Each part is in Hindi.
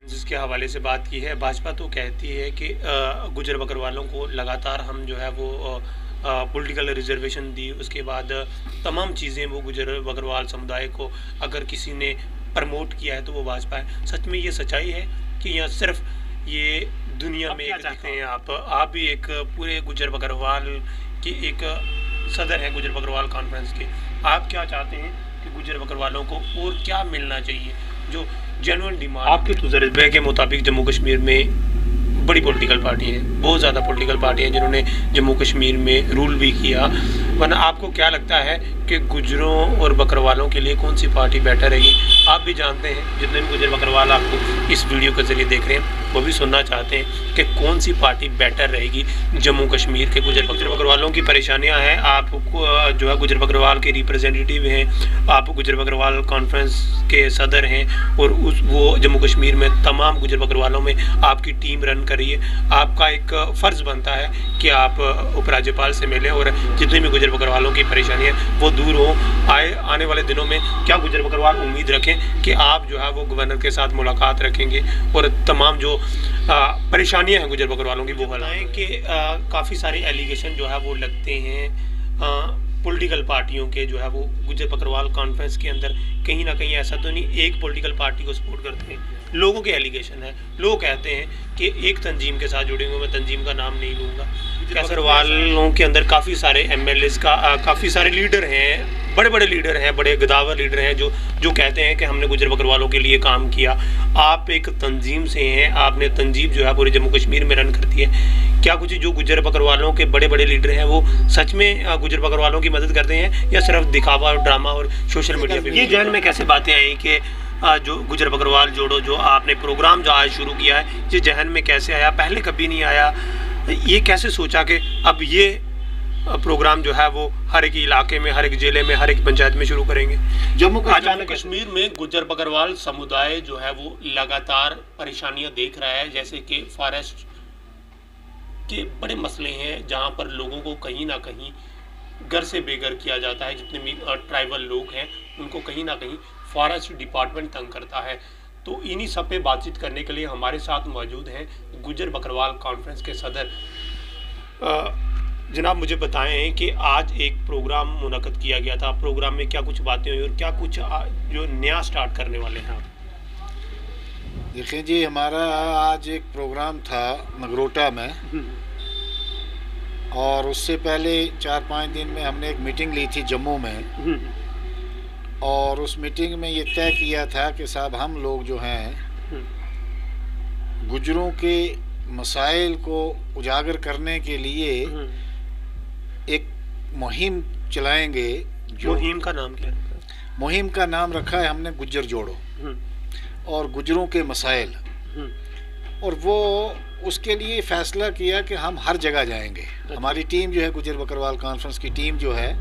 जिसके हवाले से बात की है, भाजपा तो कहती है कि गुजर बकरवालों को लगातार हम जो है वो पॉलिटिकल रिजर्वेशन दी, उसके बाद तमाम चीज़ें वो गुजर बकरवाल समुदाय को अगर किसी ने प्रमोट किया है तो वो भाजपा है। सच में ये सच्चाई है कि या सिर्फ ये दुनिया में एक दिखते हैं? आप भी एक पूरे गुजर बकरवाल के एक सदर हैं गुजर बकरवाल कॉन्फ्रेंस के, आप क्या चाहते हैं कि गुजर बकरवालों को और क्या मिलना चाहिए जो जेन्युइन डिमांड? आपके तजुर्बे के मुताबिक जम्मू कश्मीर में बड़ी पॉलिटिकल पार्टी हैं, बहुत ज़्यादा पॉलिटिकल पार्टी हैं जिन्होंने जम्मू कश्मीर में रूल भी किया, वरना आपको क्या लगता है कि गुजरों और बकरवालों के लिए कौन सी पार्टी बेटर रहेगी? आप भी जानते हैं, जितने भी गुजर बकरवाल आपको इस वीडियो के ज़रिए देख रहे हैं वो भी सुनना चाहते हैं कि कौन सी पार्टी बेटर रहेगी जम्मू कश्मीर के गुजर बकरवालों की परेशानियां हैं। आप जो है गुजर बकरवाल के रिप्रेजेंटेटिव हैं, आप गुजर बकरवाल कॉन्फ्रेंस के सदर हैं और वो जम्मू कश्मीर में तमाम गुजर बकरवालों में आपकी टीम रन कर रही है। आपका एक फ़र्ज़ बनता है कि आप उपराज्यपाल से मिलें और जितनी भी गुजर बकरवालों की परेशानियाँ वो दूर हों। आने वाले दिनों में क्या गुजर बकरवाल उम्मीद रखें कि आप जो है वो गवर्नर के साथ मुलाकात रखेंगे और तमाम जो परेशानियां हैं गुजर बकरवालों की वो बताएं कि काफ़ी सारे एलिगेशन जो है वो लगते हैं पॉलिटिकल पार्टियों के, जो है वो गुजर बकरवाल कॉन्फ्रेंस के अंदर कहीं ना कहीं ऐसा तो नहीं एक पॉलिटिकल पार्टी को सपोर्ट करते हैं। लोगों के एलिगेशन है, लोग कहते हैं कि एक तंजीम के साथ जुड़ेंगे, मैं तंजीम का नाम नहीं लूँगा। बकरवालों के अंदर काफ़ी सारे MLAs काफ़ी सारे लीडर हैं, बड़े बड़े लीडर हैं, बड़े गदावर लीडर हैं जो कहते हैं कि हमने गुजर बकरवालों के लिए काम किया। आप एक तंजीम से हैं, आपने तंजीम जो है पूरे जम्मू कश्मीर में रन करती है। क्या कुछ जो गुजर बकरवालों के बड़े बड़े लीडर हैं वो सच में गुजर बकरवालों की मदद करते हैं या सिर्फ दिखावा और ड्रामा और सोशल मीडिया पे? ये जहन में कैसे बातें आई कि जो गुजर बकरवाल जोड़ो जो आपने प्रोग्राम जो आज शुरू किया है, ये जहन में कैसे आया? पहले कभी नहीं आया। ये कैसे सोचा कि अब ये प्रोग्राम जो है वो हर एक इलाके में, हर एक जिले में, हर एक पंचायत में शुरू करेंगे? जम्मू कश्मीर में गुजर बकरवाल समुदाय जो है वो लगातार परेशानियां देख रहा है, जैसे कि फॉरेस्ट के बड़े मसले हैं जहां पर लोगों को कहीं ना कहीं घर से बेघर किया जाता है। जितने भी ट्राइबल लोग हैं उनको कहीं ना कहीं फॉरेस्ट डिपार्टमेंट तंग करता है। तो इन्हीं सब पे बातचीत करने के लिए हमारे साथ मौजूद हैं गुजर बकरवाल कॉन्फ्रेंस के सदर। जनाब मुझे बताएं कि आज एक प्रोग्राम मुनक़द किया गया था, प्रोग्राम में क्या कुछ बातें हुई और क्या कुछ जो नया स्टार्ट करने वाले हैं आप? देखिए जी, हमारा आज एक प्रोग्राम था नगरोटा में और उससे पहले 4-5 दिन में हमने एक मीटिंग ली थी जम्मू में और उस मीटिंग में ये तय किया था कि साहब हम लोग जो हैं गुजरों के मसाइल को उजागर करने के लिए एक मुहिम चलाएंगे। जो मुहिम का नाम क्या है? मुहिम का नाम रखा है हमने गुजर जोड़ो और गुजरों के मसाइल, और वो उसके लिए फ़ैसला किया कि हम हर जगह जाएंगे। हमारी टीम जो है गुजर बकरवाल कॉन्फ्रेंस की टीम जो है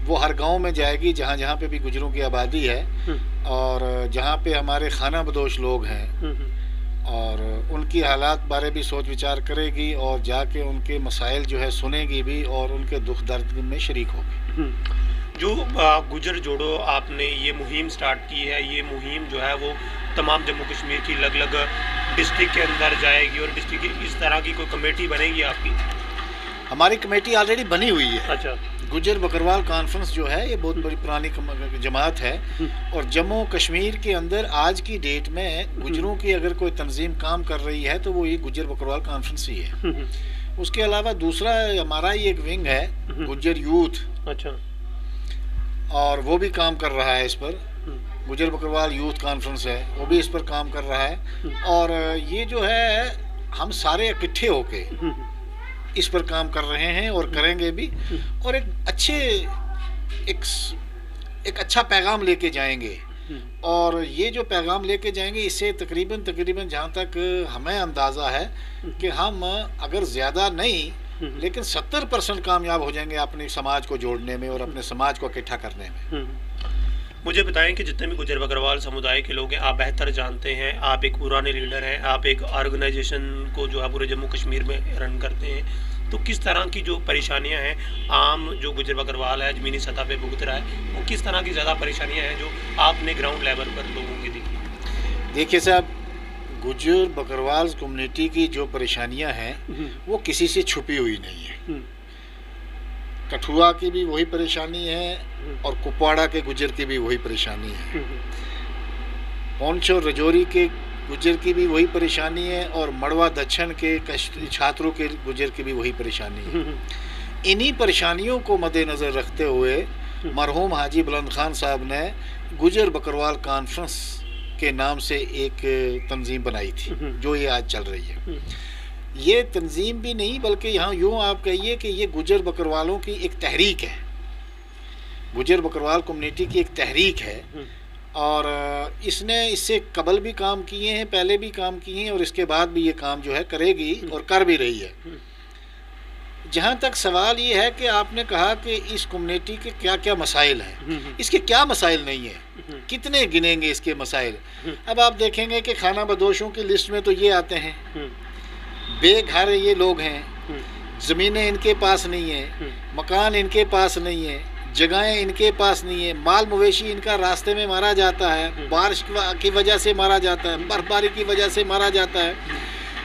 वो हर गांव में जाएगी जहां जहां पे भी गुजरों की आबादी है और जहां पे हमारे खाना बदोश लोग हैं और उनकी हालात बारे भी सोच विचार करेगी और जाके उनके मसाइल जो है सुनेगी भी और उनके दुख दर्द में शरीक होगी। जो गुजर जोड़ो आपने ये मुहिम स्टार्ट की है, ये मुहिम जो है वो तमाम जम्मू कश्मीर की अलग अलग डिस्ट्रिक्ट के अंदर जाएगी और डिस्ट्रिक्ट की इस तरह की कोई कमेटी बनेगी आपकी? हमारी कमेटी ऑलरेडी बनी हुई है। अच्छा। गुजर बकरवाल कॉन्फ्रेंस जो है ये बहुत बड़ी पुरानी जमात है और जम्मू कश्मीर के अंदर आज की डेट में गुजरों की अगर कोई तंजीम काम कर रही है तो वो ये गुजर बकरवाल कॉन्फ्रेंस ही है। उसके अलावा दूसरा हमारा ही एक विंग है गुजर यूथ। अच्छा। और वो भी काम कर रहा है इस पर, गुजर बकरवाल यूथ कॉन्फ्रेंस है, वो भी इस पर काम कर रहा है और ये जो है हम सारे इकट्ठे होके इस पर काम कर रहे हैं और करेंगे भी और एक अच्छा पैगाम लेके जाएंगे। और ये जो पैगाम लेके जाएंगे इससे तकरीबन जहाँ तक हमें अंदाज़ा है कि हम अगर ज़्यादा नहीं लेकिन 70% कामयाब हो जाएंगे अपने समाज को जोड़ने में और अपने समाज को इकट्ठा करने में। मुझे बताएं कि जितने भी गुजर बकरवाल समुदाय के लोग हैं, आप बेहतर जानते हैं, आप एक पुराने लीडर हैं, आप एक ऑर्गेनाइजेशन को जो है पूरे जम्मू कश्मीर में रन करते हैं, तो किस तरह की जो परेशानियां हैं आम जो गुजर बकरवाल है ज़मीनी सतह पे भुगत रहा है, वो किस तरह की ज़्यादा परेशानियां हैं जो आपने ग्राउंड लेवल पर लोगों की देखी? देखिए साहब, गुज्जर बकरवाल कम्युनिटी की जो परेशानियां हैं वो किसी से छुपी हुई नहीं है। कठुआ की भी वही परेशानी है और कुपवाड़ा के गुज्जर की भी वही परेशानी है। पौंछ और रजौरी के गुज्जर की भी वही परेशानी है और मड़वा दक्षिण के छात्रों के गुज्जर की भी वही परेशानी है। इन्हीं परेशानियों को मद्देनज़र रखते हुए मरहूम हाजी बुलंद खान साहब ने गुज्जर बकरवाल कॉन्फ्रेंस के नाम से एक तंजीम बनाई थी जो ये आज चल रही है। ये तंजीम भी नहीं बल्कि यहाँ यूँ आप कहिए कि ये गुज्जर बकरवालों की एक तहरीक है, गुज्जर बकरवाल कम्युनिटी की एक तहरीक है। और इसने इससे कबल भी काम किए हैं, पहले भी काम किए हैं और इसके बाद भी ये काम जो है करेगी और कर भी रही है। जहाँ तक सवाल ये है कि आपने कहा कि इस कम्युनिटी के क्या क्या मसाइल हैं, इसके क्या मसाइल नहीं है, कितने गिनेंगे इसके मसाइल। अब आप देखेंगे कि खाना बदोशों की लिस्ट में तो ये आते हैं, बेघर ये लोग हैं, ज़मीनें इनके पास नहीं है, मकान इनके पास नहीं है, जगहें इनके पास नहीं है, माल मवेशी इनका रास्ते में मारा जाता है, बारिश की वजह से मारा जाता है, बर्फबारी की वजह से मारा जाता है।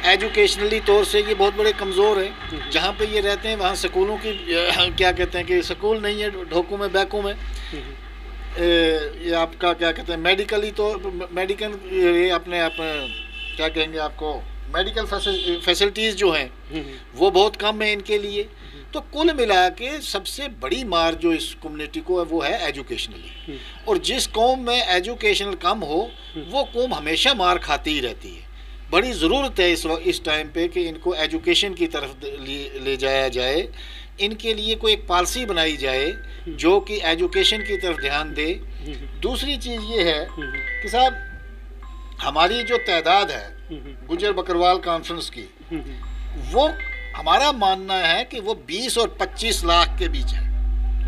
एजुकेशनली तौर से ये बहुत बड़े कमज़ोर हैं। जहाँ पे ये रहते हैं वहाँ स्कूलों की क्या कहते हैं कि स्कूल नहीं है, ढोकों में बैकों में। ये आपका क्या कहते हैं मेडिकली तो मेडिकल ये अपने आप क्या कहेंगे आपको मेडिकल फैसिलिटीज़ जो हैं वो बहुत कम है इनके लिए। तो कुल मिला के सबसे बड़ी मार जो इस कम्युनिटी को है वो है एजुकेशनली। और जिस कौम में एजुकेशनल कम हो वो कौम हमेशा मार खाती ही रहती है। बड़ी ज़रूरत है इस टाइम पे कि इनको एजुकेशन की तरफ ले जाया जाए, इनके लिए कोई एक पॉलिसी बनाई जाए जो कि एजुकेशन की तरफ ध्यान दे। दूसरी चीज़ ये है कि साहब हमारी जो तादाद है गुज्जर बकरवाल कॉन्फ्रेंस की, वो हमारा मानना है कि वो 20 और 25 लाख के बीच है।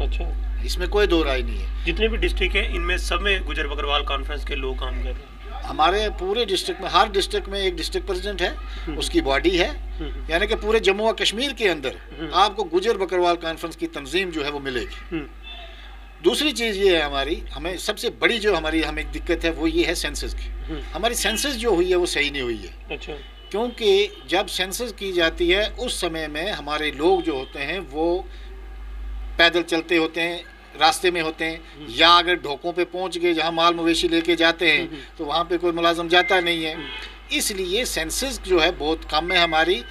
अच्छा, इसमें कोई दो राय नहीं है। जितने भी डिस्ट्रिक्ट हैं इनमें सब में गुज्जर बकरवाल कॉन्फ्रेंस के लोग काम कर रहे हैं। हमारे पूरे डिस्ट्रिक्ट में हर डिस्ट्रिक्ट में एक डिस्ट्रिक्ट प्रेसिडेंट है, उसकी बॉडी है, यानी कि पूरे जम्मू और कश्मीर के अंदर आपको गुज्जर बकरवाल कॉन्फ्रेंस की तंजीम जो है वो मिलेगी। दूसरी चीज़ ये है हमारी, हमें सबसे बड़ी जो हमें दिक्कत है वो ये है सेंसस की। हमारी सेंसस जो हुई है वो सही नहीं हुई है। अच्छा। क्योंकि जब सेंसस की जाती है उस समय में हमारे लोग जो होते हैं वो पैदल चलते होते हैं, रास्ते में होते हैं, या अगर ढोकों पे पहुंच गए जहां माल मवेशी लेके जाते हैं तो वहां पे कोई मुलाजम जाता नहीं है। इसलिए सेंसस जो है बहुत कम है हमारी,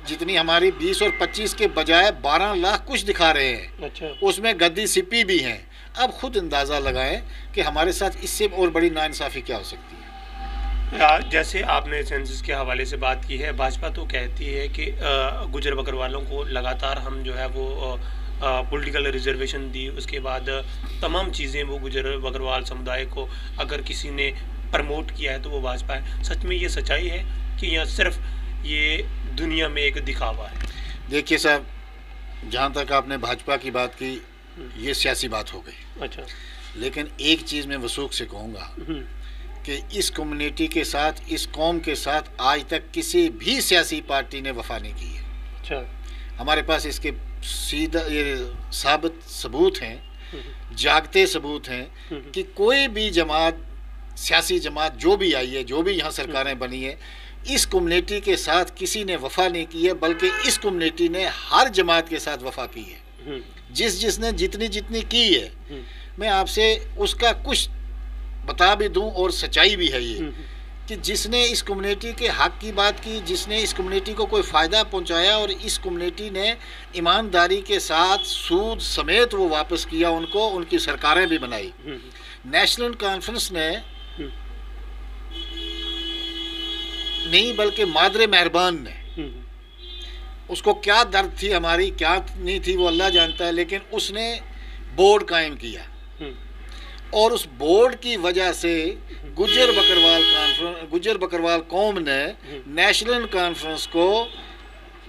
जितनी हमारी 20 और 25 के बजाय 12 लाख कुछ दिखा रहे हैं। अच्छा। उसमें गद्दी सिप्पी भी हैं। अब खुद अंदाज़ा लगाएं कि हमारे साथ इससे और बड़ी नाइंसाफ़ी क्या हो सकती है। जैसे आपने सेंसस के हवाले से बात की है, भाजपा तो कहती है कि गुज्जर बकरवालों को लगातार हम जो है वो पॉलिटिकल रिजर्वेशन दी, उसके बाद तमाम चीज़ें वो गुज्जर बकरवाल समुदाय को अगर किसी ने प्रमोट किया है तो वो भाजपा है। सच में ये सच्चाई है कि यह सिर्फ ये दुनिया में एक दिखावा है? देखिए साहब, जहाँ तक आपने भाजपा की बात की ये सियासी बात हो गई। अच्छा। लेकिन एक चीज़ मैं वसूख से कहूँगा कि इस कम्युनिटी के साथ, इस कौम के साथ आज तक किसी भी सियासी पार्टी ने वफा नहीं की है। अच्छा। हमारे पास इसके सीधा ये साबित सबूत हैं, जागते सबूत हैं कि कोई भी जमात, सियासी जमात जो भी आई है, जो भी यहाँ सरकारें बनी है, इस कम्युनिटी के साथ किसी ने वफा नहीं की है, बल्कि इस कम्युनिटी ने हर जमात के साथ वफा की है। जिसने जितनी की है, मैं आपसे उसका कुछ बता भी दूं और सच्चाई भी है ये कि जिसने इस कम्युनिटी के हक की बात की, जिसने इस कम्युनिटी को कोई फ़ायदा पहुंचाया और इस कम्युनिटी ने ईमानदारी के साथ सूद समेत वो वापस किया, उनको उनकी सरकारें भी बनाई। नेशनल कॉन्फ्रेंस ने नहीं बल्कि मादरे मेहरबान ने, उसको क्या दर्द थी हमारी, क्या नहीं थी वो अल्लाह जानता है, लेकिन उसने बोर्ड कायम किया और उस बोर्ड की वजह से गुज्जर बकरवाल कौम ने नेशनल कॉन्फ्रेंस को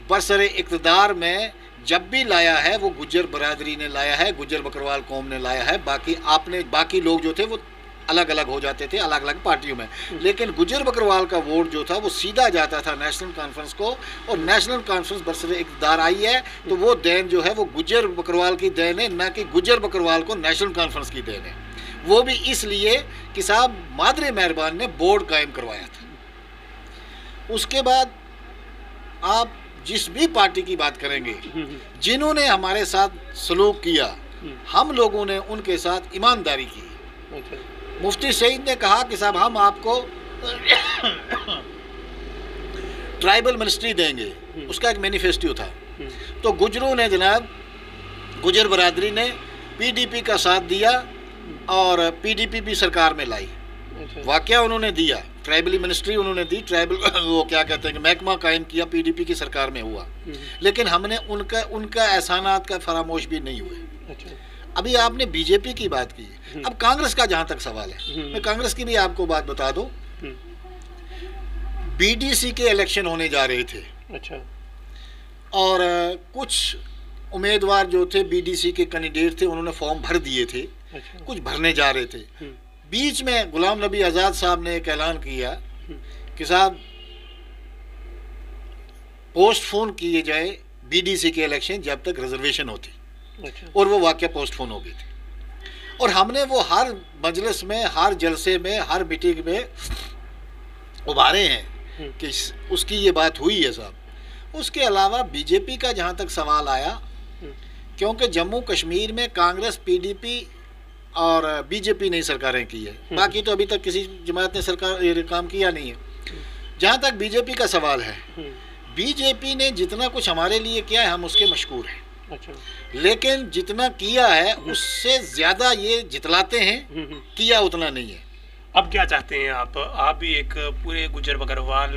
बरसरे इक़्तिदार में जब भी लाया है वो गुज्जर बरादरी ने लाया है, गुज्जर बकरवाल कौम ने लाया है। बाकी लोग जो थे वो अलग अलग हो जाते थे, अलग अलग पार्टियों में, लेकिन गुज्जर बकरवाल का वोट जो था वो सीधा जाता था नेशनल कॉन्फ्रेंस को। और नेशनल कॉन्फ्रेंस बरसरे इक़्तिदार आई है तो वो देन जो है वो गुज्जर बकरवाल की देन है, ना कि गुज्जर बकरवाल को नेशनल कॉन्फ्रेंस की देन है। वो भी इसलिए कि साहब मादरे मेहरबान ने बोर्ड कायम करवाया था। उसके बाद आप जिस भी पार्टी की बात करेंगे, जिन्होंने हमारे साथ सलूक किया, हम लोगों ने उनके साथ ईमानदारी की। मुफ्ती सईद ने कहा कि साहब हम आपको ट्राइबल मिनिस्ट्री देंगे, उसका एक मैनिफेस्टो था। तो गुजरों ने जनाब, गुजर बरादरी ने पीडीपी का साथ दिया और पीडीपी भी सरकार में लाई। वाकया उन्होंने दिया, ट्राइबली मिनिस्ट्री उन्होंने दी, ट्राइबल वो क्या कहते हैं कि महकमा कायम किया, पीडीपी की सरकार में हुआ। लेकिन हमने उनका एहसानात का फरामोश भी नहीं हुए। अभी आपने बीजेपी की बात की, अब कांग्रेस का जहाँ तक सवाल है, मैं कांग्रेस की भी आपको बात बता दूं। बीडीसी के इलेक्शन होने जा रहे थे। अच्छा। और कुछ उम्मीदवार जो थे बीडीसी के कैंडिडेट थे, उन्होंने फॉर्म भर दिए थे। अच्छा। कुछ भरने जा रहे थे। बीच में गुलाम नबी आज़ाद साहब ने एक ऐलान किया कि साहब पोस्टपोन किए जाए बीडीसी के इलेक्शन जब तक रिजर्वेशन होती। अच्छा। और वो वाकया पोस्टपोन हो गई थी। और हमने वो हर मजलिस में, हर जलसे में, हर मीटिंग में उभारे हैं कि उसकी ये बात हुई है साहब। उसके अलावा बीजेपी का जहाँ तक सवाल आया, क्योंकि जम्मू कश्मीर में कांग्रेस, पीडीपी और बीजेपी ने सरकारें की है, बाकी तो अभी तक किसी जमात ने सरकार काम किया नहीं है। जहाँ तक बीजेपी का सवाल है, बीजेपी ने जितना कुछ हमारे लिए किया है हम उसके मशकूर हैं। अच्छा। लेकिन जितना किया है उससे ज़्यादा ये जितलाते हैं, किया उतना नहीं है। अब क्या चाहते हैं आप भी एक पूरे गुजर बकरवाल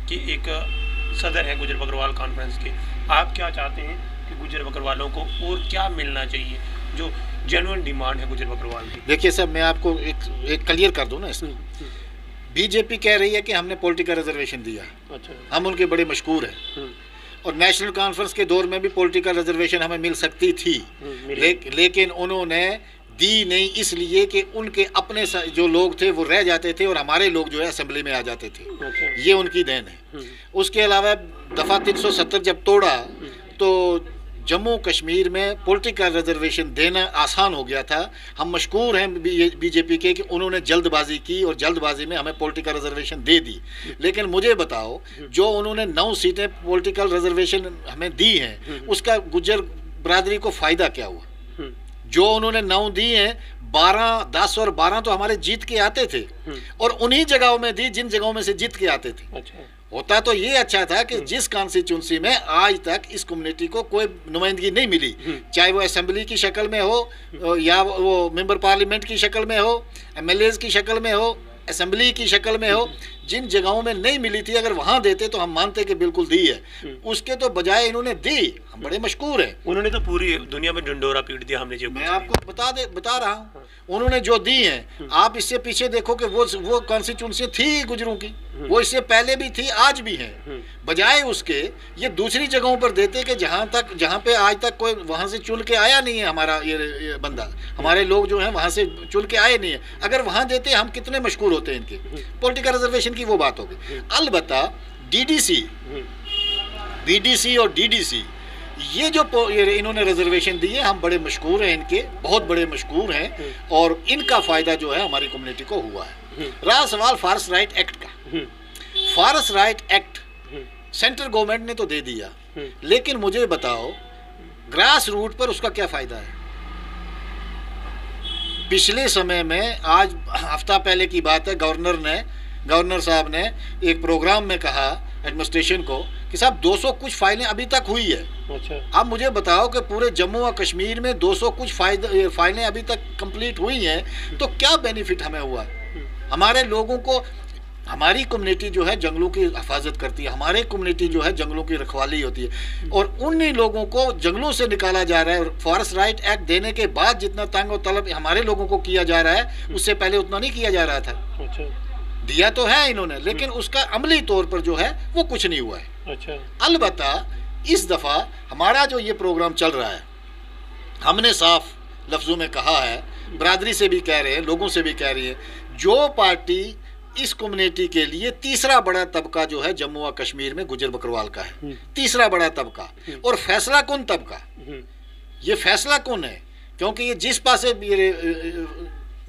की एक सदर हैं गुजर बकरवाल कॉन्फ्रेंस के, आप क्या चाहते हैं कि गुजर बकरवालों को और क्या मिलना चाहिए जो जेन्युइन डिमांड है गुजर बकरवाल की? देखिए सर, मैं आपको एक क्लियर कर दूं ना इसमें। बीजेपी कह रही है कि हमने पॉलिटिकल रिजर्वेशन दिया। अच्छा। हम उनके बड़े मशकूर हैं और नेशनल कॉन्फ्रेंस के दौर में भी पॉलिटिकल रिजर्वेशन हमें मिल सकती थी, लेकिन उन्होंने दी नहीं, इसलिए कि उनके अपने जो लोग थे वो रह जाते थे और हमारे लोग जो है असेंबली में आ जाते थे। अच्छा। ये उनकी देन है। उसके अलावा दफ़ा 370 जब तोड़ा तो जम्मू कश्मीर में पॉलिटिकल रिजर्वेशन देना आसान हो गया था। हम मशकूर हैं बीजेपी के कि उन्होंने जल्दबाजी की और जल्दबाजी में हमें पॉलिटिकल रिजर्वेशन दे दी। लेकिन मुझे बताओ, जो उन्होंने 9 सीटें पॉलिटिकल रिजर्वेशन हमें दी हैं, उसका गुज्जर बरादरी को फ़ायदा क्या हुआ? जो उन्होंने 9 दी हैं, 12, 10 और 12 तो हमारे जीत के आते थे और उन्हीं जगहों में दी जिन जगहों में से जीत के आते थे। अच्छा। होता तो ये अच्छा था कि जिस कॉन्स्टिट्यूंसी में आज तक इस कम्युनिटी को कोई नुमाइंदगी नहीं मिली, चाहे वो असेंबली की शक्ल में हो या वो मेंबर पार्लियामेंट की शक्ल में हो, एमएलएज की शक्ल में हो, असेंबली की शक्ल में हो, जिन जगहों में नहीं मिली थी अगर वहाँ देते तो हम मानते कि बिल्कुल दी है। उसके तो बजाय इन्होंने दी, हम बड़े मशकूर हैं। उन्होंने तो पूरी दुनिया में डंडोरा पीट दिया। हमने जो मैं आपको बता रहा हूँ, उन्होंने जो दी हैं, आप इससे पीछे देखो कि वो कॉन्स्टिट्यूंसी थी गुजरों की, वो इससे पहले भी थी, आज भी है। बजाय उसके ये दूसरी जगहों पर देते कि जहाँ पे आज तक कोई वहाँ से चुन के आया नहीं है, हमारा ये बंदा, हमारे लोग जो हैं वहाँ से चुन के आए नहीं है। अगर वहाँ देते हम कितने मशकूर होते हैं इनके। पॉलिटिकल रिजर्वेशन की वो बात होगी। अलबत्ता बीडीसी और डीडीसी, ये जो इन्होंने रिजर्वेशन दी है, हम बड़े मशकूर हैं इनके, बहुत बड़े मशकूर हैं और इनका फ़ायदा जो है हमारी कम्युनिटी को हुआ है। रहा सवाल फॉरेस्ट राइट एक्ट का। Forest right act central government ने तो दे दिया, लेकिन मुझे बताओ ग्रास रूट पर उसका क्या फ़ायदा है? पिछले समय में, आज हफ्ता पहले की बात है, गवर्नर साहब ने एक प्रोग्राम में कहा एडमिनिस्ट्रेशन को कि साहब 200 कुछ फाइलें अभी तक हुई है। अच्छा। अब मुझे बताओ कि पूरे जम्मू और कश्मीर में 200 कुछ फाइलें अभी तक कंप्लीट हुई हैं, तो क्या बेनिफिट हमें हुआ? हमारे लोगों को, हमारी कम्युनिटी जो है जंगलों की हिफाजत करती है, हमारी कम्युनिटी जो है जंगलों की रखवाली होती है और उन्हीं लोगों को जंगलों से निकाला जा रहा है। फॉरेस्ट राइट एक्ट देने के बाद जितना तंग और तलब हमारे लोगों को किया जा रहा है, उससे पहले उतना नहीं किया जा रहा था। अच्छा। दिया तो है इन्होंने, लेकिन उसका अमली तौर पर जो है वो कुछ नहीं हुआ है। अच्छा। अलबत्ता इस दफ़ा हमारा जो ये प्रोग्राम चल रहा है, हमने साफ लफ्ज़ों में कहा है, बरादरी से भी कह रहे हैं, लोगों से भी कह रही है, जो पार्टी इस कम्युनिटी के लिए तीसरा बड़ा तबका जो है जम्मू और कश्मीर में गुजर बकरवाल का है, तीसरा बड़ा तबका, और फैसला कौन तबका, ये फैसला कौन है? क्योंकि ये जिस पासे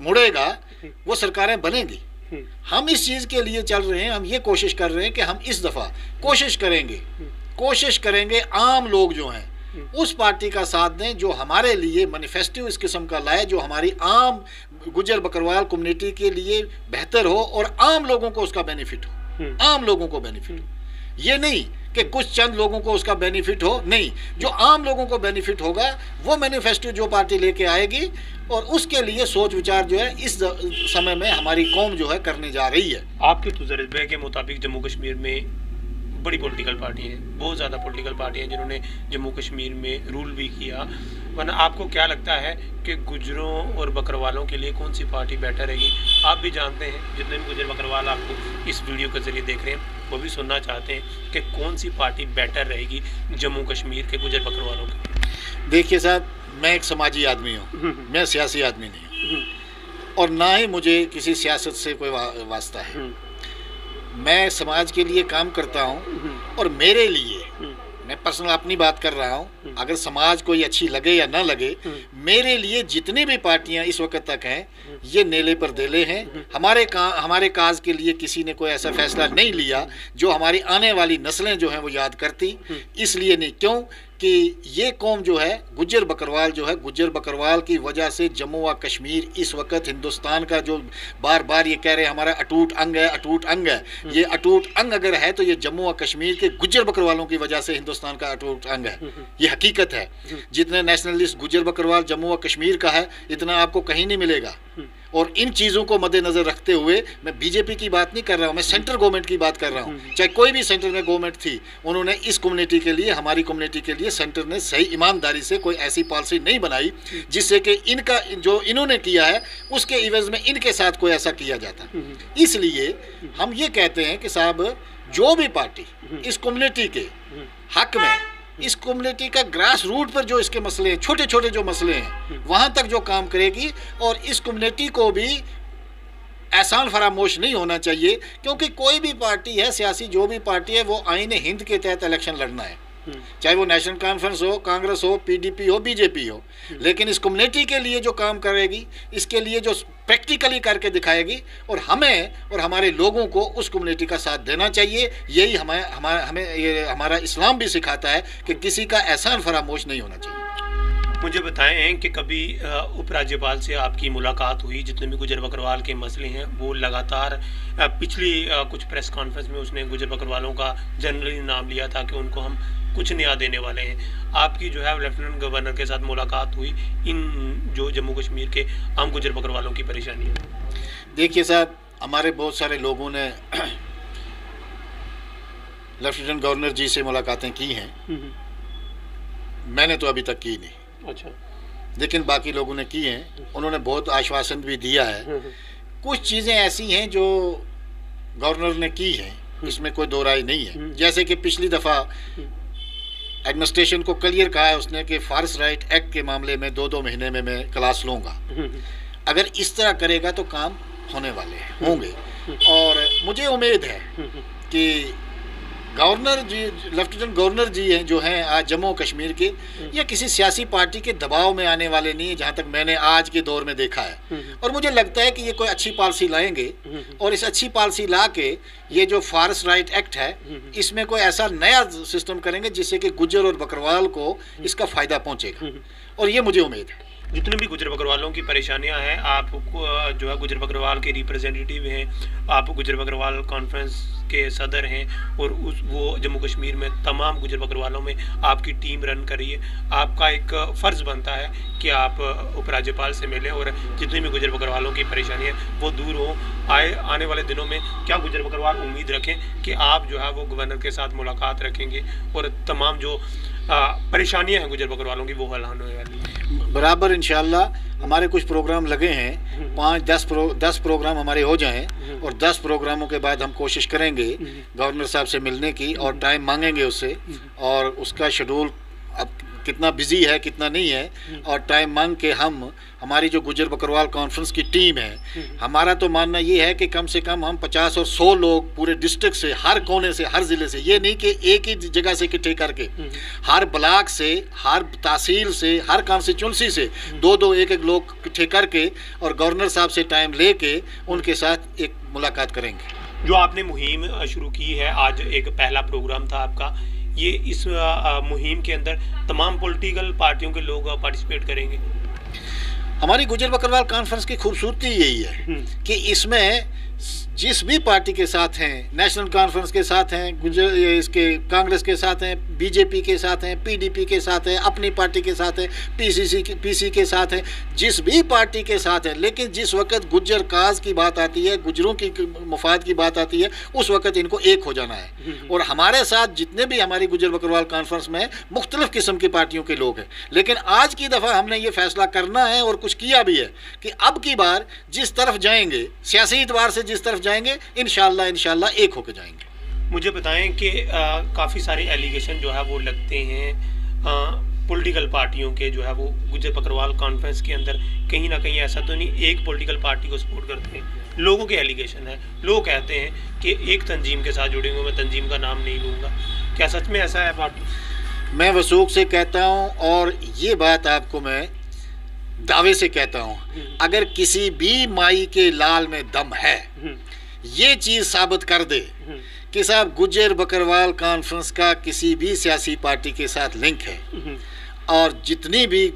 मुड़ेगा वो सरकारें बनेंगी। हम इस चीज़ के लिए चल रहे हैं, हम ये कोशिश कर रहे हैं कि हम इस दफ़ा कोशिश करेंगे आम लोग जो हैं उस पार्टी का साथ दें जो हमारे लिए मैनिफेस्टो इस किस्म का लाए, जो हमारी आम गुजर बकरवाल कम्युनिटी के लिए बेहतर हो और आम लोगों को उसका बेनिफिट हो, आम लोगों को बेनिफिट हो। ये नहीं कि कुछ चंद लोगों को उसका बेनिफिट हो, नहीं, जो आम लोगों को बेनिफिट होगा वो मैनिफेस्टो जो पार्टी लेके आएगी और उसके लिए सोच विचार जो है इस समय में हमारी कौम जो है करने जा रही है। आपके तजुर्बे के मुताबिक जम्मू कश्मीर में बड़ी पॉलिटिकल पार्टी हैं, बहुत ज़्यादा पॉलिटिकल पार्टी हैं जिन्होंने जम्मू कश्मीर में रूल भी किया, वरना आपको क्या लगता है कि गुजरों और बकरवालों के लिए कौन सी पार्टी बेटर रहेगी? आप भी जानते हैं, जितने भी गुजर बकरवाल आपको इस वीडियो के ज़रिए देख रहे हैं वो भी सुनना चाहते हैं कि कौन सी पार्टी बेटर रहेगी जम्मू कश्मीर के गुजर बकरवालों की। देखिए साहब, मैं एक समाजी आदमी हूँ, मैं सियासी आदमी नहीं हूँ और ना ही मुझे किसी सियासत से कोई वास्ता है। मैं समाज के लिए काम करता हूँ और मेरे लिए, मैं पर्सनल अपनी बात कर रहा हूँ, अगर समाज को ये अच्छी लगे या ना लगे, मेरे लिए जितनी भी पार्टियाँ इस वक्त तक हैं ये नेले पर देले हैं। हमारे काज के लिए किसी ने कोई ऐसा फैसला नहीं लिया जो हमारी आने वाली नस्लें जो हैं वो याद करती, इसलिए नहीं, क्यों कि ये कौम जो है गुज्जर बकरवाल जो है, गुज्जर बकरवाल की वजह से जम्मू व कश्मीर इस वक्त हिंदुस्तान का जो बार बार ये कह रहे हैं हमारा अटूट अंग है, अटूट अंग है, ये अटूट अंग अगर है तो ये जम्मू व कश्मीर के गुज्जर बकरवालों की वजह से हिंदुस्तान का अटूट अंग है, ये हकीकत है। जितने नेशनलिस्ट गुज्जर बकरवाल जम्मू व कश्मीर का है इतना आपको कहीं नहीं मिलेगा। और इन चीज़ों को मद्देनज़र रखते हुए मैं बीजेपी की बात नहीं कर रहा हूँ, मैं सेंट्रल गवर्नमेंट की बात कर रहा हूँ। चाहे कोई भी सेंटर में गवर्नमेंट थी, उन्होंने इस कम्युनिटी के लिए, हमारी कम्युनिटी के लिए सेंटर ने सही ईमानदारी से कोई ऐसी पॉलिसी नहीं बनाई जिससे कि इनका जो इन्होंने किया है उसके इवज़ में इनके साथ कोई ऐसा किया जाता। इसलिए हम ये कहते हैं कि साहब जो भी पार्टी इस कम्युनिटी के हक में, इस कम्युनिटी का ग्रास रूट पर जो इसके मसले हैं, छोटे छोटे जो मसले हैं, वहाँ तक जो काम करेगी और इस कम्युनिटी को भी एहसान फरामोश नहीं होना चाहिए, क्योंकि कोई भी पार्टी है सियासी, जो भी पार्टी है वो आईन हिंद के तहत इलेक्शन लड़ना है, चाहे वो नेशनल कॉन्फ्रेंस हो, कांग्रेस हो, पीडीपी हो, बीजेपी हो, लेकिन इस कम्युनिटी के लिए जो काम करेगी, इसके लिए जो प्रैक्टिकली करके दिखाएगी और हमें और हमारे लोगों को उस कम्युनिटी का साथ देना चाहिए। यही हमारा इस्लाम भी सिखाता है कि किसी का एहसान फरामोश नहीं होना चाहिए। मुझे बताएं कि कभी उपराज्यपाल से आपकी मुलाकात हुई? जितने भी गुजर बकरवाल के मसले हैं वो लगातार पिछली कुछ प्रेस कॉन्फ्रेंस में उसने गुजर बकरवालों का जनरली नाम लिया था कि उनको हम कुछ नया देने वाले हैं। आपकी जो है लेफ्टिनेंट गवर्नर के साथ मुलाकात हुई इन जो जम्मू कश्मीर के आम गुजर बकरवालों की परेशानी है? देखिए साहब, हमारे बहुत सारे लोगों ने लेफ्टिनेंट गवर्नर जी से मुलाकातें की हैं, मैंने तो अभी तक की नहीं। अच्छा। लेकिन बाकी लोगों ने की हैं, उन्होंने बहुत आश्वासन भी दिया है। कुछ चीज़ें ऐसी हैं जो गवर्नर ने की हैं, इसमें कोई दो राय नहीं है। जैसे कि पिछली दफ़ा एडमिनिस्ट्रेशन को क्लियर कहा है उसने कि फॉरेस्ट राइट एक्ट के मामले में 2-2 महीने में मैं क्लास लूँगा। अगर इस तरह करेगा तो काम होने वाले होंगे और मुझे उम्मीद है कि गवर्नर जी, लेफ्टिनेंट गवर्नर जी हैं जो हैं आज जम्मू कश्मीर के, या किसी सियासी पार्टी के दबाव में आने वाले नहीं है, जहाँ तक मैंने आज के दौर में देखा है। और मुझे लगता है कि ये कोई अच्छी पॉलिसी लाएंगे और इस अच्छी पॉलिसी ला के ये जो फॉरेस्ट राइट एक्ट है इसमें कोई ऐसा नया सिस्टम करेंगे जिससे कि गुज्जर और बकरवाल को इसका फ़ायदा पहुँचेगा और ये मुझे उम्मीद है। जितने भी गुजर बकरवालों की परेशानियां हैं, आप जो है गुजर बकरवाल के रिप्रेजेंटेटिव हैं, आप गुजर बकरवाल कॉन्फ्रेंस के सदर हैं और वो जम्मू कश्मीर में तमाम गुजर बकरवालों में आपकी टीम रन कर रही है। आपका एक फ़र्ज़ बनता है कि आप उपराज्यपाल से मिलें और जितनी भी गुजर बकरवालों की परेशानी है वो दूर हो। आने वाले दिनों में क्या गुजर बकरवाल उम्मीद रखें कि आप जो है वो गवर्नर के साथ मुलाकात रखेंगे और तमाम जो परेशानियां हैं गुजर बकरवालों की वो हल होने वाली है? बराबर इंशाल्लाह हमारे कुछ प्रोग्राम लगे हैं, 5-10 प्रोग्राम हमारे हो जाएं और 10 प्रोग्रामों के बाद हम कोशिश करेंगे गवर्नर साहब से मिलने की और टाइम मांगेंगे उससे और उसका शेड्यूल अब कितना बिजी है कितना नहीं है, और टाइम मांग के हम हमारी जो गुज्जर बकरवाल कॉन्फ्रेंस की टीम है, हमारा तो मानना ये है कि कम से कम हम 50 और 100 लोग पूरे डिस्ट्रिक्ट से, हर कोने से, हर ज़िले से, ये नहीं कि एक ही जगह से इकट्ठे करके, हर ब्लॉक से, हर तहसील से, हर कॉन्स्टिट्यूंसी से 2-2 1-1 लोग इकट्ठे करके और गवर्नर साहब से टाइम लेके उनके साथ एक मुलाकात करेंगे। जो आपने मुहिम शुरू की है, आज एक पहला प्रोग्राम था आपका, ये इस मुहिम के अंदर तमाम पॉलिटिकल पार्टियों के लोग पार्टिसिपेट करेंगे? हमारी गुज्जर बकरवाल कॉन्फ्रेंस की खूबसूरती यही है कि इसमें जिस भी पार्टी के साथ हैं, नेशनल कॉन्फ्रेंस के साथ हैं, गुज्जर इसके कांग्रेस के साथ हैं, बीजेपी के साथ हैं, पीडीपी के साथ हैं, अपनी पार्टी के साथ हैं, पीसी के साथ हैं, जिस भी पार्टी के साथ है, लेकिन जिस वक्त गुज्जर काज की बात आती है, गुज्जरों की मफाद की बात आती है, उस वक्त इनको एक हो जाना है। और हमारे साथ जितने भी हमारी गुज्जर बकरवाल कॉन्फ्रेंस में मुख्तलिफ किस्म की पार्टियों के लोग हैं, लेकिन आज की दफ़ा हमने ये फैसला करना है और कुछ किया भी है कि अब की बार जिस तरफ जाएंगे, सियासी एतबार से जिस तरफ जाएंगे, इंशाल्लाह एक होकर जाएंगे। मुझे बताएं कि काफ़ी सारे एलिगेशन जो है वो लगते हैं पॉलिटिकल पार्टियों के, जो है वो गुज्जर बकरवाल कॉन्फ्रेंस के अंदर कहीं ना कहीं ऐसा तो नहीं एक पॉलिटिकल पार्टी को सपोर्ट करते हैं। लोगों के एलिगेशन है, लोग कहते हैं कि एक तंजीम के साथ जुड़ेंगे, मैं तंजीम का नाम नहीं लूँगा। क्या सच में ऐसा है पार्टी? मैं वसूख से कहता हूँ और ये बात आपको मैं दावे से कहता हूँ, अगर किसी भी माई के लाल में दम है, ये चीज़ साबित कर दे कि साहब गुज्जर बकरवाल कॉन्फ्रेंस का किसी भी सियासी पार्टी के साथ लिंक है, और जितनी भी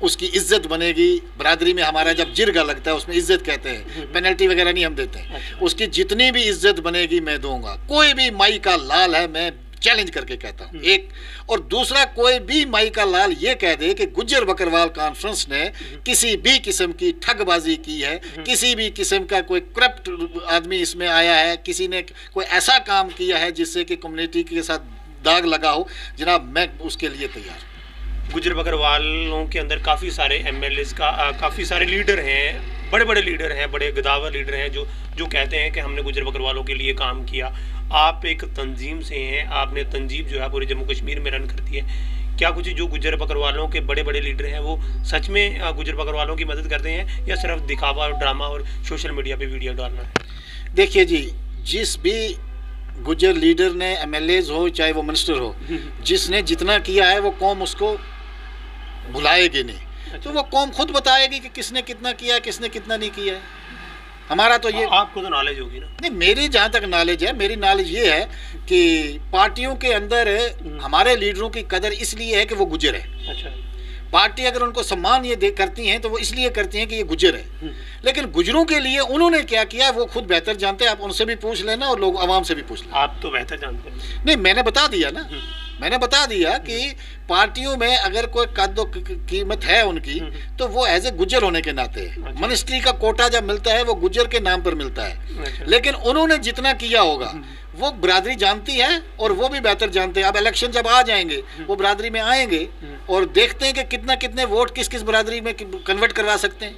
उसकी इज्जत बनेगी, बरादरी में हमारा जब जिरगा लगता है उसमें इज्जत कहते हैं, पेनल्टी वगैरह नहीं हम देते हैं, उसकी जितनी भी इज्जत बनेगी मैं दूंगा। कोई भी माई का लाल है, मैं चैलेंज करके कहता हूँ, एक। और दूसरा, कोई भी माई का लाल ये कह दे कि गुज्जर बकरवाल कॉन्फ्रेंस ने किसी भी किस्म की ठगबाजी की है, किसी भी किस्म का कोई करप्ट आदमी इसमें आया है, किसी ने कोई ऐसा काम किया है जिससे कि कम्युनिटी के साथ दाग लगा हो, जनाब मैं उसके लिए तैयार हूँ। गुज्जर बकरवालों के अंदर काफ़ी सारे MLAs का काफ़ी सारे लीडर हैं, बड़े बड़े लीडर हैं, बड़े गदावर लीडर हैं जो कहते हैं कि हमने गुज्जर बकरवालों के लिए काम किया। आप एक तंजीम से हैं, आपने तंजीम जो है पूरे जम्मू कश्मीर में रन करती है। क्या कुछ जो गुज्जर बकरवालों के बड़े बड़े लीडर हैं वो सच में गुज्जर बकरवालों की मदद करते हैं, या सिर्फ दिखावा और ड्रामा और सोशल मीडिया पे वीडियो डालना है? देखिए जी, जिस भी गुज्जर लीडर ने, MLAs हो चाहे वो मिनिस्टर हो, जिसने जितना किया है वो कौम उसको भुलाएगी नहीं। तो वो कौम खुद बताएगी कि किसने कितना किया, किसने कितना नहीं किया है। हमारा तो ये, आपको तो नॉलेज होगी ना? नहीं, मेरी जहाँ तक नॉलेज है, मेरी नॉलेज ये है कि पार्टियों के अंदर हमारे लीडरों की कदर इसलिए है कि वो गुज्जर है। अच्छा। पार्टी अगर उनको सम्मान ये करती हैं तो वो इसलिए करती हैं कि ये गुज्जर है, लेकिन गुज्जरों के लिए उन्होंने क्या किया वो खुद बेहतर जानते हैं। आप उनसे भी पूछ लेना और लोग आवाम से भी पूछ लेना। आप तो बेहतर जानते हैं। नहीं, मैंने बता दिया ना, मैंने बता दिया कि पार्टियों में अगर कोई कद्दो कीमत है उनकी, तो वो एज ए गुज्जर होने के नाते है। मिनिस्ट्री का कोटा जब मिलता है वो गुज्जर के नाम पर मिलता है, लेकिन उन्होंने जितना किया होगा वो बरादरी जानती है और वो भी बेहतर जानते हैं। अब इलेक्शन जब आ जाएंगे वो बरादरी में आएंगे और देखते हैं कि कितने वोट किस किस बरादरी में कन्वर्ट करवा सकते हैं।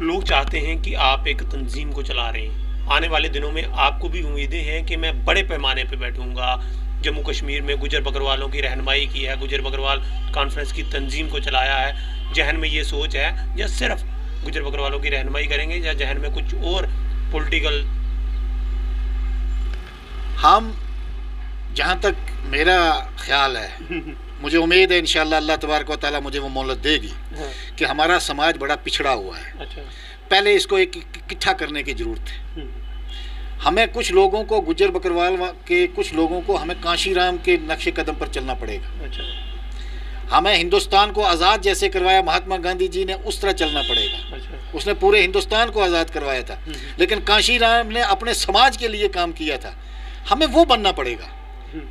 लोग चाहते हैं कि आप एक तंजीम को चला रहे हैं, आने वाले दिनों में आपको भी उम्मीदें हैं कि मैं बड़े पैमाने पर बैठूंगा, जम्मू कश्मीर में गुज्जर बकरवालों की रहनुमाई की है, गुज्जर बकरवाल कॉन्फ्रेंस की तंजीम को चलाया है। जहन में ये सोच है या सिर्फ गुज्जर बकरवालों की रहनुमाई करेंगे, या जहन में कुछ और पॉलिटिकल? हम, जहाँ तक मेरा ख्याल है, मुझे उम्मीद है इंशाअल्लाह अल्लाह तबारक व तआला मुझे वो मोहलत देगी कि हमारा समाज बड़ा पिछड़ा हुआ है। अच्छा। पहले इसको एक इकट्ठा करने की ज़रूरत है। हमें कुछ लोगों को, गुज्जर बकरवाल के कुछ लोगों को, हमें कांशीराम के नक्शे कदम पर चलना पड़ेगा। अच्छा। हमें हिंदुस्तान को आज़ाद जैसे करवाया महात्मा गांधी जी ने, उस तरह चलना पड़ेगा। अच्छा। उसने पूरे हिंदुस्तान को आज़ाद करवाया था, लेकिन कांशीराम ने अपने समाज के लिए काम किया था। हमें वो बनना पड़ेगा,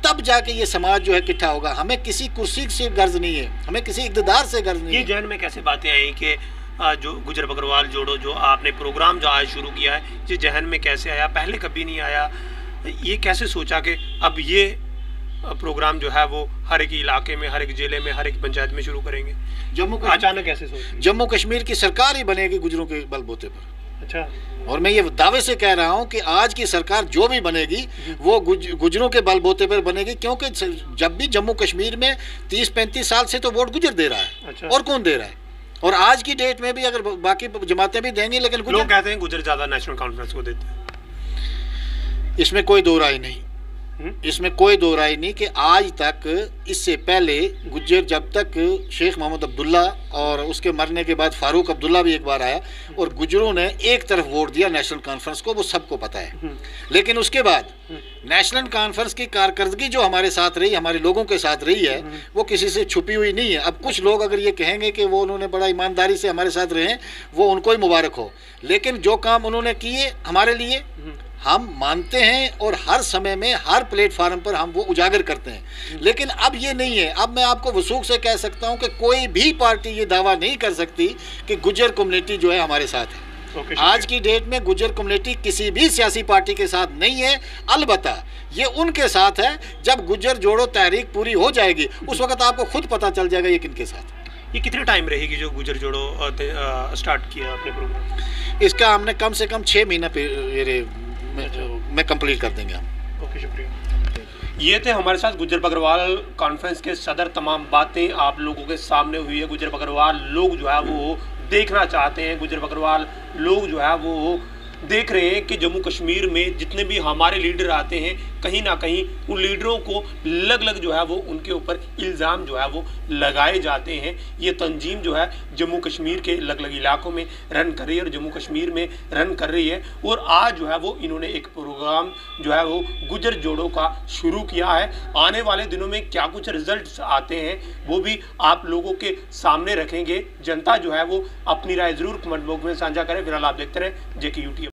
तब जाके ये समाज जो है इकट्ठा होगा। हमें किसी कुर्सी से गर्ज नहीं है, हमें किसी इक़्तिदार से गर्ज नहीं है। ये जहन में कैसे बातें आई कि जो गुज्जर बकरवाल जोड़ो, जो आपने प्रोग्राम जो आज शुरू किया है, ये जहन में कैसे आया? पहले कभी नहीं आया। ये कैसे सोचा कि अब ये प्रोग्राम जो है वो हर एक इलाके में, हर एक जिले में, हर एक पंचायत में शुरू करेंगे? अचानक कैसे सोचा? जम्मू कश्मीर की सरकार ही बनेगी गुज्जरों के बलबूते पर। अच्छा। और मैं ये दावे से कह रहा हूं कि आज की सरकार जो भी बनेगी वो गुजरों के बलबूते पर बनेगी, क्योंकि जब भी जम्मू कश्मीर में 30-35 साल से तो वोट गुजर दे रहा है। अच्छा। और कौन दे रहा है? और आज की डेट में भी अगर बाकी जमातें भी देंगी, लेकिन लोग कहते हैं गुजर ज्यादा नेशनल कॉन्फ्रेंस को देते हैं। इसमें कोई दो राय नहीं, इसमें कोई दो राय नहीं कि आज तक, इससे पहले गुज्जर, जब तक शेख मोहम्मद अब्दुल्ला और उसके मरने के बाद फारूक अब्दुल्ला भी एक बार आया और गुजरों ने एक तरफ वोट दिया नेशनल कॉन्फ्रेंस को, वो सबको पता है। लेकिन उसके बाद नेशनल कॉन्फ्रेंस की कारकर्दगी जो हमारे साथ रही, हमारे लोगों के साथ रही है, वो किसी से छुपी हुई नहीं है। अब कुछ लोग अगर ये कहेंगे कि वो उन्होंने बड़ा ईमानदारी से हमारे साथ रहे, वो उनको ही मुबारक हो, लेकिन जो काम उन्होंने किए हमारे लिए हम मानते हैं और हर समय में हर प्लेटफार्म पर हम वो उजागर करते हैं। लेकिन अब ये नहीं है। अब मैं आपको वसूख से कह सकता हूं कि कोई भी पार्टी ये दावा नहीं कर सकती कि गुज्जर कम्युनिटी जो है हमारे साथ है। आज की डेट में गुज्जर कम्युनिटी किसी भी सियासी पार्टी के साथ नहीं है, अलबत्ता ये उनके साथ है। जब गुज्जर जोड़ो तहरीक पूरी हो जाएगी, उस वक्त आपको खुद पता चल जाएगा ये किनके साथ। ये कितने टाइम रहेगी जो गुज्जर जोड़ो स्टार्ट किया अपने प्रोग्राम? इसका हमने कम से कम 6 महीना में कंप्लीट कर देंगे हम। ओके, शुक्रिया। ये थे हमारे साथ गुज्जर बकरवाल कॉन्फ्रेंस के सदर। तमाम बातें आप लोगों के सामने हुई है। गुज्जर बकरवाल लोग जो है वो देखना चाहते हैं, गुज्जर बकरवाल लोग जो है वो देख रहे हैं कि जम्मू कश्मीर में जितने भी हमारे लीडर आते हैं, कहीं ना कहीं उन लीडरों को लग जो है वो उनके ऊपर इल्ज़ाम जो है वो लगाए जाते हैं। ये तंजीम जो है जम्मू कश्मीर के अलग अलग इलाकों में रन कर रही है और जम्मू कश्मीर में रन कर रही है। और आज जो है वो इन्होंने एक प्रोग्राम जो है वो गुज्जर जोड़ों का शुरू किया है। आने वाले दिनों में क्या कुछ रिजल्ट्स आते हैं वो भी आप लोगों के सामने रखेंगे। जनता जो है वो अपनी राय ज़रूर कमेंट बॉक्स में साझा करें। फिलहाल आप देखते रहें JK YouTube।